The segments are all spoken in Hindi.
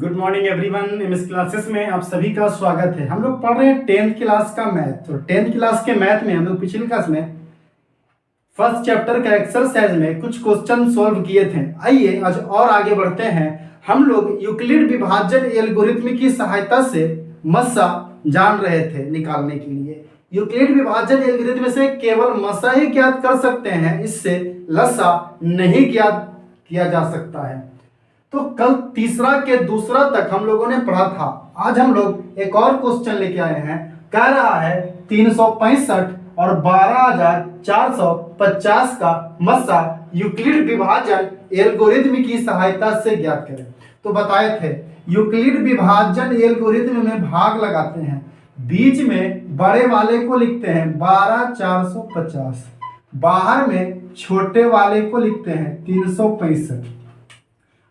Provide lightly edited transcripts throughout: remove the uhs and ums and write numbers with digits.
Good morning everyone. MS classes में आप सभी का स्वागत है। हम लोग पढ़ रहे हैं 10th क्लास का मैथ। तो 10th क्लास के मैथ में हम लोग पिछली क्लास में फर्स्ट चैप्टर का एक्सरसाइज में कुछ क्वेश्चन सॉल्व किए थे। आइए आज और आगे बढ़ते हैं। हम लोग यूक्लिड विभाजन एल्गोरिथम की सहायता से मस्सा जान रहे थे निकालने के लिए। यूक्लिड विभाजन एल्गोरिथम से केवल मस्सा ही ज्ञात कर सकते हैं, इससे लसा नहीं ज्ञात किया जा सकता है। तो कल तीसरा के दूसरा तक हम लोगों ने पढ़ा था। आज हम लोग एक और क्वेश्चन लेके आए हैं। कह रहा है 365 और 12450 का मस्सा यूक्लिड विभाजन एल्गोरिथम की सहायता से ज्ञात करें। तो बताए थे यूक्लिड विभाजन एल्गोरिथम में भाग लगाते हैं, बीच में बड़े वाले को लिखते हैं 12450, बाहर में छोटे वाले को लिखते हैं 365।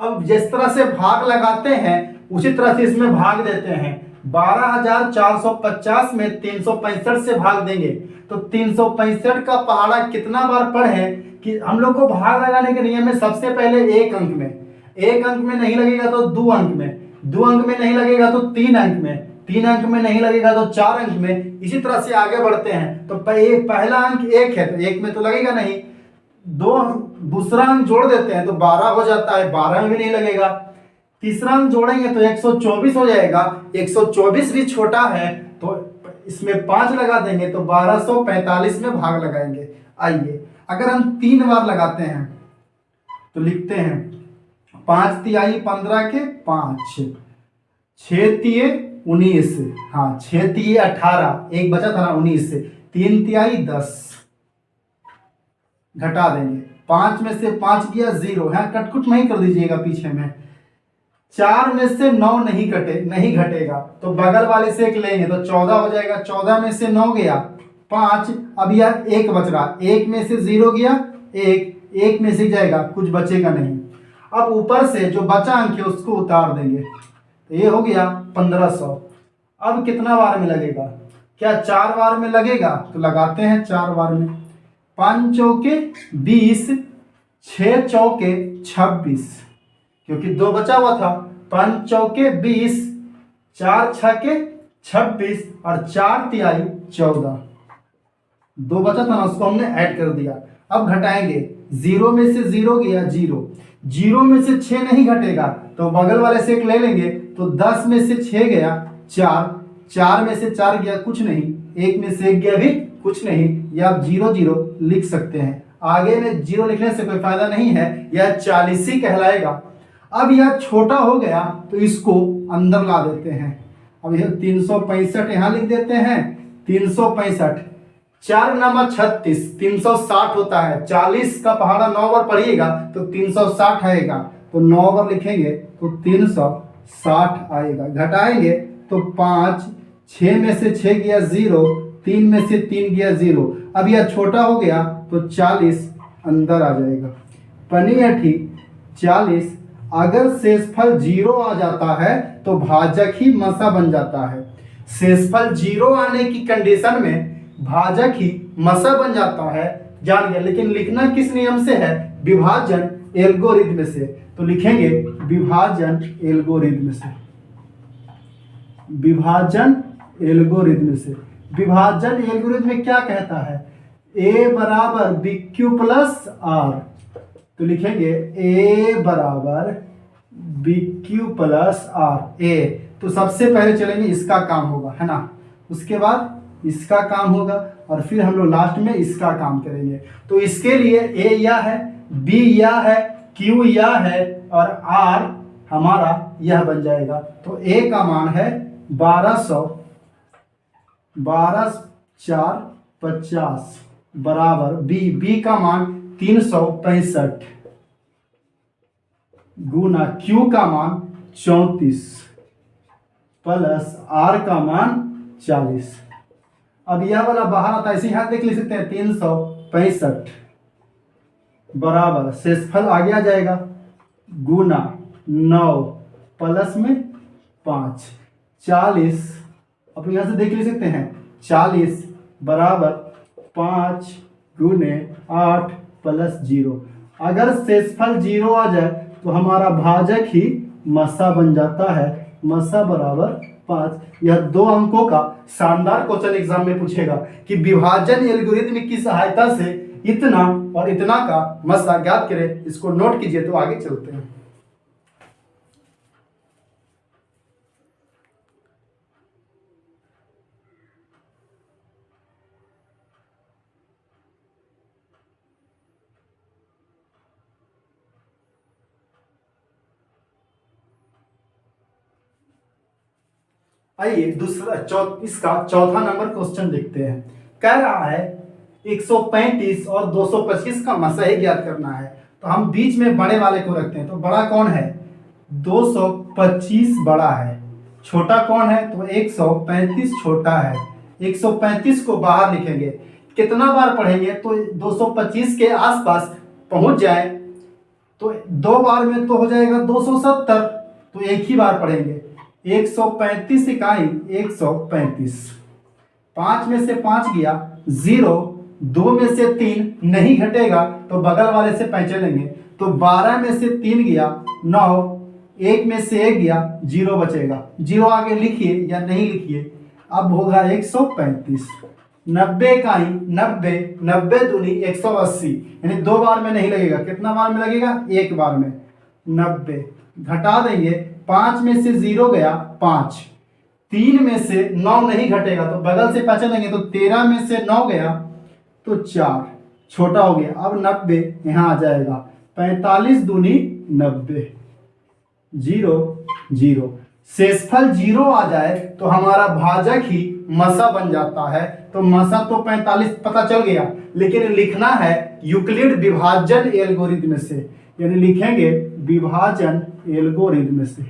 अब जिस तरह से भाग लगाते हैं उसी तरह से इसमें भाग देते हैं। 12450 में 365 से भाग देंगे तो 365 का पहाड़ा कितना बार पढ़े कि हम लोग को भाग लगाने के नियम में सबसे पहले एक अंक में नहीं लगेगा तो 2 अंक में नहीं लगेगा तो 3 अंक में नहीं लगेगा तो 4 अंक में, इसी तरह से आगे बढ़ते हैं। तो पहला अंक 1 है तो 1 में तो लगेगा नहीं, दूसरा अंक जोड़ देते हैं तो 12 हो जाता है, 12 में भी नहीं लगेगा। तीसरा अंक जोड़ेंगे तो 124 हो जाएगा, 124 भी छोटा है तो इसमें 5 लगा देंगे तो 1245 में भाग लगाएंगे। आइए अगर हम 3 बार लगाते हैं तो लिखते हैं 5 तिहाई 15 के 5, 6 तिये 19, हाँ 6 तिये 18, एक बचा था ना 19 से, 3 तिहाई 10 घटा देंगे, 5 में से 5 गया 0, यहाँ कटकुट नहीं कर दीजिएगा पीछे में। 4 में से 9 नहीं घटेगा तो बगल वाले से 1 लेंगे तो 14 हो जाएगा। 14 में से 9 गया 5, अब यह 1 बच रहा, 1 में से 0 गया 1 में से जाएगा, कुछ बचेगा नहीं। अब ऊपर से जो बचा अंक है उसको उतार देंगे तो ये हो गया 1500। अब कितना बार में लगेगा? क्या 4 बार में लगेगा? तो लगाते हैं 4 बार में। 5 चौके 20, 6 चौके 26, क्योंकि 2 बचा हुआ था। 5 चौके 20, 4 छके 26 और 4 तिहाई 14, 2 बचा था ना उसको हमने ऐड कर दिया। अब घटाएंगे, 0 में से 0 गया 0 में से 6 नहीं घटेगा तो बगल वाले से 1 ले लेंगे तो 10 में से 6 गया 4 में से 4 गया कुछ नहीं, 1 में से 1 गया भी कुछ नहीं, या आप 0 लिख सकते हैं। आगे में 0 लिखने से कोई फायदा नहीं है, यह 40 ही कहलाएगा। अब यह छोटा हो गया तो इसको अंदर ला देते हैं। अब यह 365 यहाँ लिख देते हैं, 365, 4 नंबर 36, 360 होता है। 40 का पहाड़ा 9 बार पढ़िएगा तो 360 आएगा, तो 9 बार लिखेंगे तो 360 आएगा। घटाएंगे तो 5, 6 में से 6 गया 0, 3 में से 3 गया 0, अब यह छोटा हो गया तो 40 अंदर आ जाएगा। पनी 40, अगर शेषफल 0 आ जाता है तो भाजक ही मसा बन जाता है। शेषफल 0 आने की कंडीशन में भाजक ही मसा बन जाता है, जान गया। लेकिन लिखना किस नियम से है? विभाजन एल्गोरिथम से। तो लिखेंगे विभाजन एल्गोरिथम से, विभाजन एल्गोरिथम से। विभाजन एल्गोरिथम में क्या कहता है? A बराबर BQ प्लस R, तो लिखेंगे A बराबर BQ प्लस R। A तो सबसे पहले चलेंगे इसका काम होगा, है ना, उसके बाद इसका काम होगा और फिर हम लोग लास्ट में इसका काम करेंगे। तो इसके लिए A यह है, B यह है, Q यह है और R हमारा यह बन जाएगा। तो A का मान है 12450 बराबर B का मान 365 गुना Q का मान 34 प्लस R का मान 40। अब यह वाला बाहर आता है, इसे यहां देख ले सकते हैं 365 बराबर शेषफल आगे आ जाएगा गुना 9 प्लस में 5 40। अब यहां से देख ले सकते हैं 40 बराबर 5 गुने 8 प्लस 0। अगर शेषफल 0 आ जाए तो हमारा भाजक ही मसा बन जाता है, मसा बराबर 5। यह 2 अंकों का शानदार क्वेश्चन एग्जाम में पूछेगा कि विभाजन एल्गोरिथम की सहायता से इतना और इतना का मसा ज्ञात करें। इसको नोट कीजिए तो आगे चलते हैं। आइए इसका चौथा नंबर क्वेश्चन देखते हैं। कह रहा है 135 और 225 का मसा ही ज्ञात करना है। तो हम बीच में बड़े वाले को रखते हैं। तो बड़ा कौन है? 225 बड़ा है। छोटा कौन है? तो 135 छोटा है। 135 को बाहर लिखेंगे। कितना बार पढ़ेंगे? तो 225 के आसपास पहुंच जाए तो 2 बार में तो हो जाएगा 270। तो एक ही बार पढ़ेंगे। 135 इकाई 135। 5 में से 5 गया 0, 2 में से 3 नहीं घटेगा तो बगल वाले से पैंचे लेंगे। तो 12 में से 3 गया 9, 1 में से 1 गया 0 बचेगा। 0 आगे लिखिए या नहीं लिखिए। अब होगा 135। 90 इकाई 90, 90 दूनी 180, यानी 2 बार में नहीं लगेगा। कितना बार में लगेगा? 1 बार में। 90 घटा देंगे। 5 में से 0 गया 5, 3 में से 9 नहीं घटेगा तो बगल से पैंचे लेंगे। तो 13 में से 9 गया तो 4, छोटा हो गया। अब 90 यहाँ आ जाएगा। 45 दूनी 90, 0 0। शेषफल 0 आ जाए तो हमारा भाजक ही मसा बन जाता है। तो मसा तो 45 पता चल गया, लेकिन लिखना है यूक्लिड विभाजन एल्गोरिथम से, यानी लिखेंगे विभाजन एल्गोरिथम से।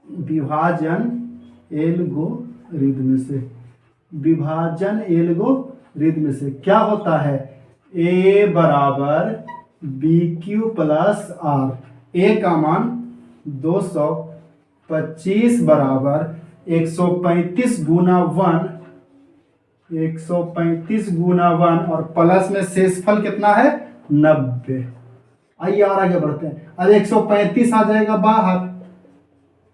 विभाजन एल्गोरिथम से, विभाजन एल्गोरिथम से क्या होता है? ए बराबर बी क्यू प्लस आर। ए का मान 225 बराबर 135 गुना 1, 135 गुना 1 और प्लस में शेषफल कितना है? 90। आइए और आगे बढ़ते हैं। अब 135 आ जाएगा बाहर,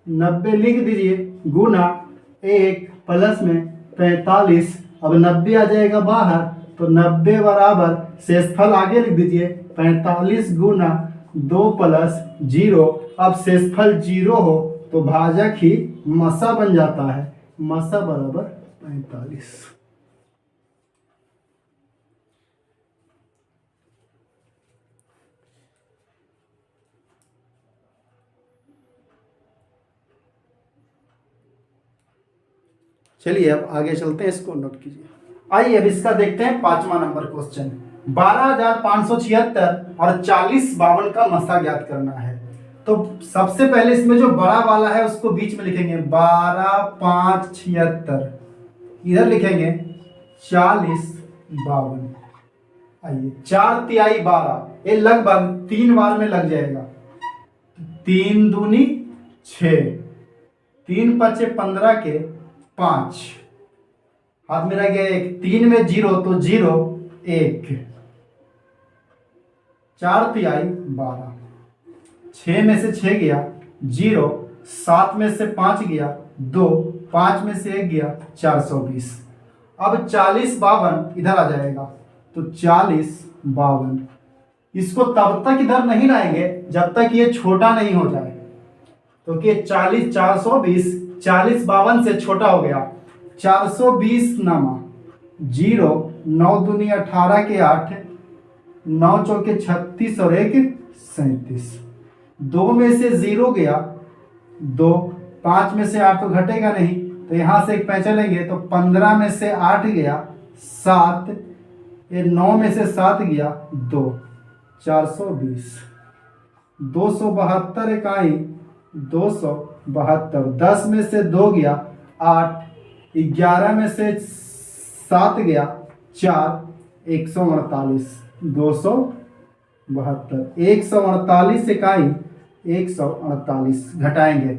90 लिख दीजिए गुना 1 प्लस में 45। अब 90 आ जाएगा बाहर तो 90 बराबर शेषफल आगे लिख दीजिए 45 गुना 2 प्लस 0। अब शेषफल 0 हो तो भाजक ही मसा बन जाता है। मसा बराबर 45। चलिए अब आगे चलते हैं, इसको नोट कीजिए। आइए अब इसका देखते हैं 5वां नंबर क्वेश्चन। 12,576 और 4052 का मसा ज्ञात करना है। तो सबसे पहले इसमें जो बड़ा वाला है उसको बीच में लिखेंगे 12,576, इधर लिखेंगे 4052। आइए 4 तिहाई 12, ये लगभग 3 बार में लग जाएगा। 3 दूनी 6, 3 पचे 15 के 5, हाथ में रह गया 1, 3 में 0 तो 0 1, 4 तिहाई 12, 6 में से 6 गया 0, 7 में से 5 गया 2, 5 में से 1 गया 420। अब 4052 इधर आ जाएगा तो 4052 इसको तब तक इधर नहीं लाएंगे जब तक ये छोटा नहीं हो जाए। तो कि 40 420 4052 से छोटा हो गया। 420 नमा 0, 9 दूनी 18 के 8, 9 चौके 36 और 1 37। 2 में से 0 गया 2, 5 में से 8 तो घटेगा नहीं तो यहाँ से एक पैंचा लेंगे तो 15 में से 8 गया 7, ये 9 में से 7 गया 2, 420। 272 इकाई 272, 10 में से 2 गया 8, 11 में से 7 गया 4, 148। 272 148 इकाई 148 घटाएंगे।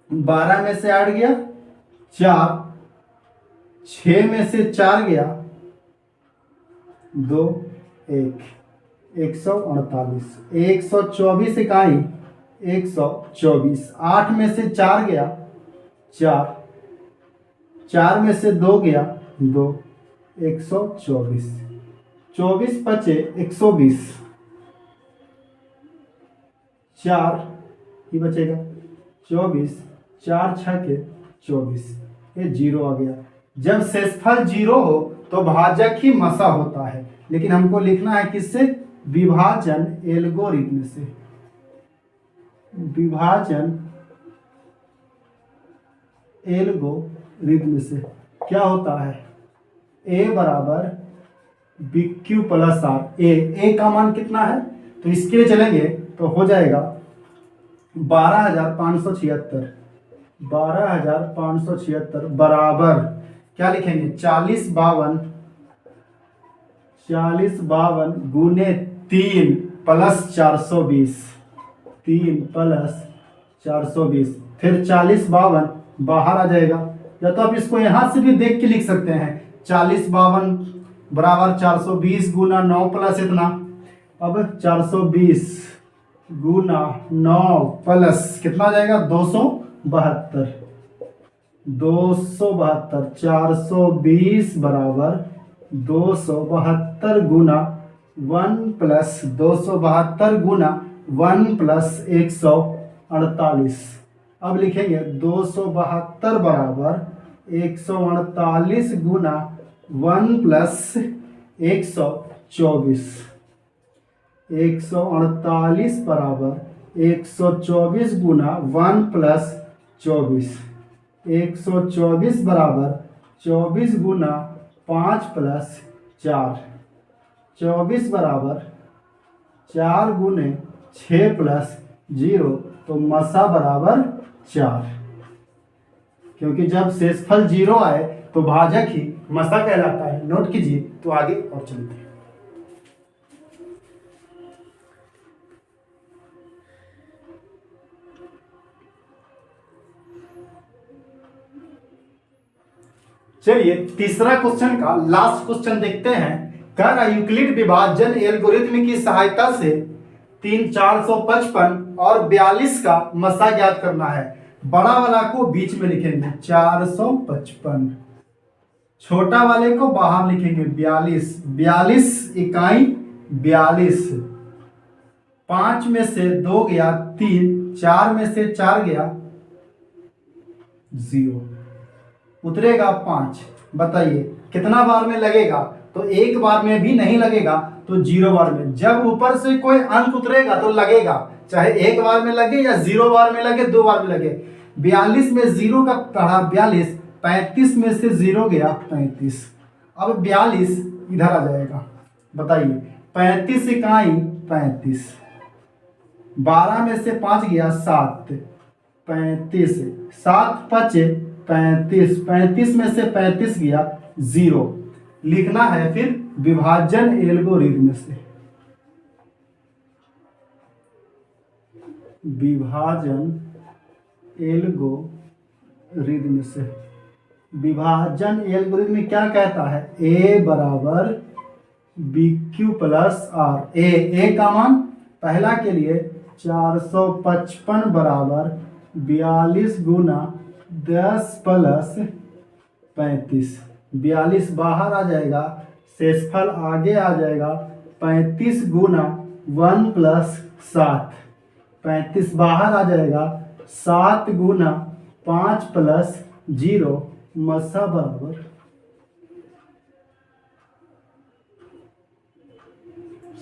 12 में से 8 गया 4, 6 में से 4 गया 2 1, 148, 124 इकाई 124। 8 में से 4 गया 4, 4 में से 2 गया 2, 124। 24 बचे 120, 4 ही बचेगा 24, 4 छके 24, ये 0 आ गया। जब शेषफल 0 हो तो भाजक ही मसा होता है, लेकिन हमको लिखना है किससे? विभाजन एल्गोरिथ्म से। विभाजन एल्गोरिथ्म से क्या होता है? ए बराबर बी क्यू प्लस आर। ए का मान कितना है? तो इसके लिए चलेंगे तो हो जाएगा 12,576, 12,576 बराबर क्या लिखेंगे? 40 गुने 3 प्लस 420, 3 प्लस 420, फिर 40 बाहर आ जाएगा। या तो आप इसको यहां से भी देख के लिख सकते हैं, 40 बराबर 420 गुना 9 प्लस इतना। अब 420 गुना 9 प्लस कितना आ जाएगा? 272, 272। 420 बराबर 272 गुना 1 प्लस 272 गुना 1 प्लस 148। अब लिखेंगे 272 बराबर 148 गुना 1 प्लस 124। 148 बराबर 124 गुना 1 प्लस 24। 124 बराबर 24 गुना 5 प्लस 4। 24 बराबर 4 गुने 6 प्लस 0, तो मसा बराबर 4। क्योंकि जब शेषफल 0 आए तो भाजक ही मसा कहलाता है। नोट कीजिए। तो आगे और चलते हैं। चलिए तीसरा क्वेश्चन का लास्ट क्वेश्चन देखते हैं। कह रहा यूक्लिड विभाजन एल्गोरिथ्म की सहायता से 3, 455 और 42 का मसा ज्ञात करना है। बड़ा वाला को बीच में लिखेंगे 455, छोटा वाले को बाहर लिखेंगे 42। 42 इकाई 42। 5 में से 2 गया 3, 4 में से 4 गया 0, उतरेगा 5। बताइए कितना बार में लगेगा? तो एक बार में भी नहीं लगेगा, तो 0 बार में। जब ऊपर से कोई अंक उतरेगा तो लगेगा, चाहे एक बार में लगे या 0 बार में लगे, 2 बार में लगे। 42 में 0 का पढ़ा 42, 35 में से 0 गया 35। अब 42 इधर आ जाएगा। बताइए 35 इकाई 35। 12 में से 5 गया 7, 35। 7 बचे 35, 35 में से 35 गया 0। लिखना है फिर विभाजन एल्गोरिथ्म से। विभाजन एल्गोरिथ्म से। विभाजन एल्गोरिथ्म क्या कहता है? ए बराबर बी क्यू प्लस आर। ए का मान पहला के लिए 455 बराबर 42 गुना 10 प्लस 35। 42 बाहर आ जाएगा, शेषफल आगे आ जाएगा। 35 गुना 1 प्लस 7। 35 बाहर आ जाएगा, 7 गुना 5 प्लस 0, मसा बराबर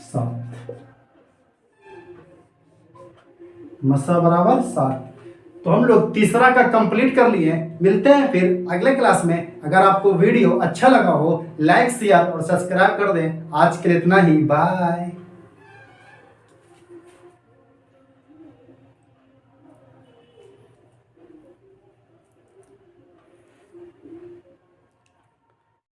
7। मसा बराबर 7। तो हम लोग तीसरा का कंप्लीट कर लिए। मिलते हैं फिर अगले क्लास में। अगर आपको वीडियो अच्छा लगा हो, लाइक शेयर और सब्सक्राइब कर दें। आज के लिए इतना ही। बाय।